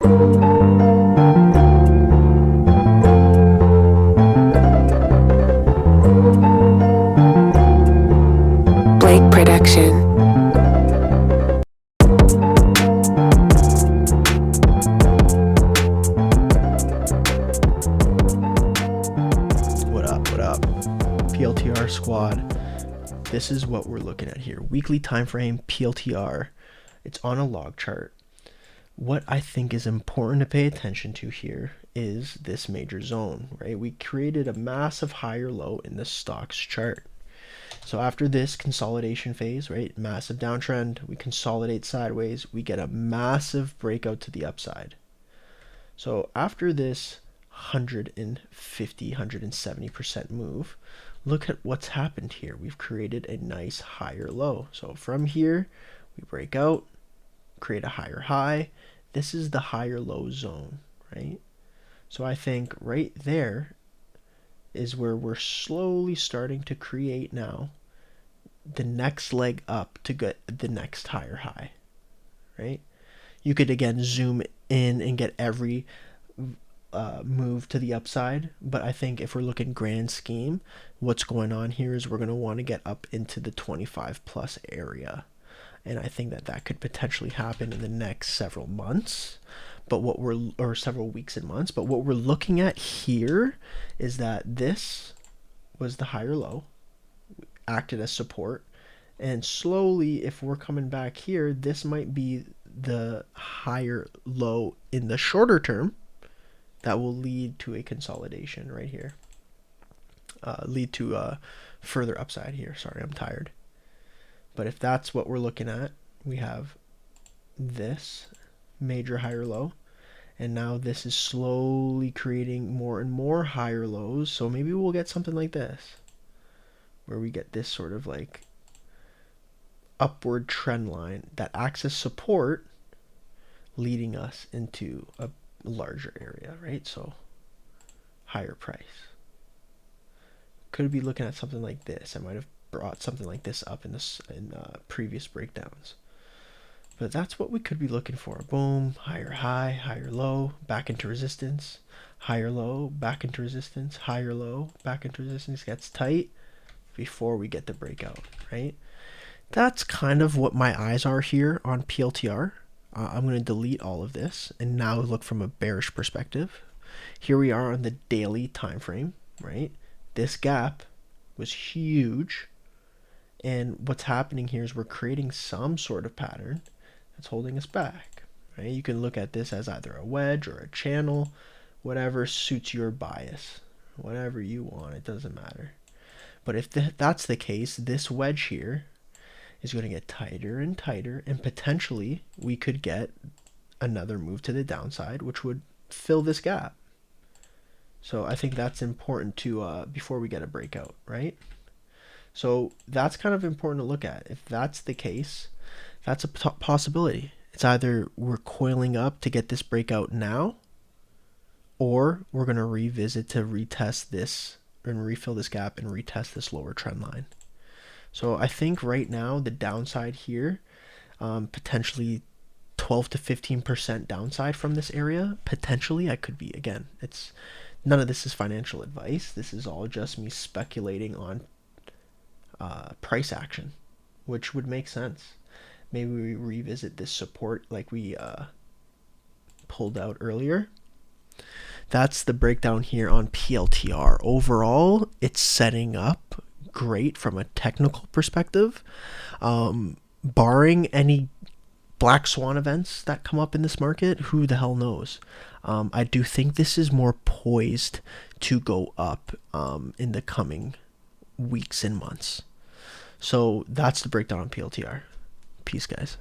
Production. What up, PLTR squad? This is what we're looking at here. Weekly time frame, PLTR. It's on a log chart. What I think is important to pay attention to here is this major zone, right? We created a massive higher low in the stocks chart. So after this consolidation phase, right, massive downtrend, we consolidate sideways, we get a massive breakout to the upside. So after this 150-170% move, look at what's happened here. We've created a nice higher low. So from here, we break out, create a higher high. This is the higher low zone, right? So I think right there is where we're slowly starting to create now the next leg up to get the next higher high, right? You could again zoom in and get every move to the upside, but I think if we're looking grand scheme, what's going on here is we're going to want to get up into the 25 plus area, and I think that could potentially happen in the next several months. But or several weeks and months, but what we're looking at here is that this was the higher low, acted as support, and slowly, if we're coming back here, this might be the higher low in the shorter term that will lead to a consolidation right here, lead to a further upside here. Sorry, I'm tired. But if that's what we're looking at, we have this major higher low, and now this is slowly creating more and more higher lows. So maybe we'll get something like this, where we get this sort of like upward trend line that acts as support, leading us into a larger area, right? So higher price. Could be looking at something like this. I might have brought something like this up in previous breakdowns. But that's what we could be looking for. Boom, higher high, higher low, back into resistance, higher low, back into resistance, higher low, back into resistance, gets tight before we get the breakout, right? That's kind of what my eyes are here on PLTR. I'm going to delete all of this and now look from a bearish perspective. Here we are on the daily time frame, right? This gap was huge. And what's happening here is we're creating some sort of pattern that's holding us back, right? You can look at this as either a wedge or a channel, whatever suits your bias, whatever you want, it doesn't matter. But if that's the case, this wedge here is going to get tighter and tighter, and potentially we could get another move to the downside, which would fill this gap. So I think that's important to before we get a breakout, right? So that's kind of important to look at. If that's the case, that's a possibility. It's either we're coiling up to get this breakout now, or we're going to revisit to retest this and refill this gap and retest this lower trend line. So I think right now the downside here, potentially 12 to 15% downside from this area. Potentially, I could be, again, none of this is financial advice. This is all just me speculating on price action, which would make sense. Maybe we revisit this support like we pulled out earlier. That's the breakdown here on PLTR. Overall, it's setting up great from a technical perspective. Barring any black swan events that come up in this market, who the hell knows? I do think this is more poised to go up in the coming weeks and months. So that's the breakdown on PLTR. Peace, guys.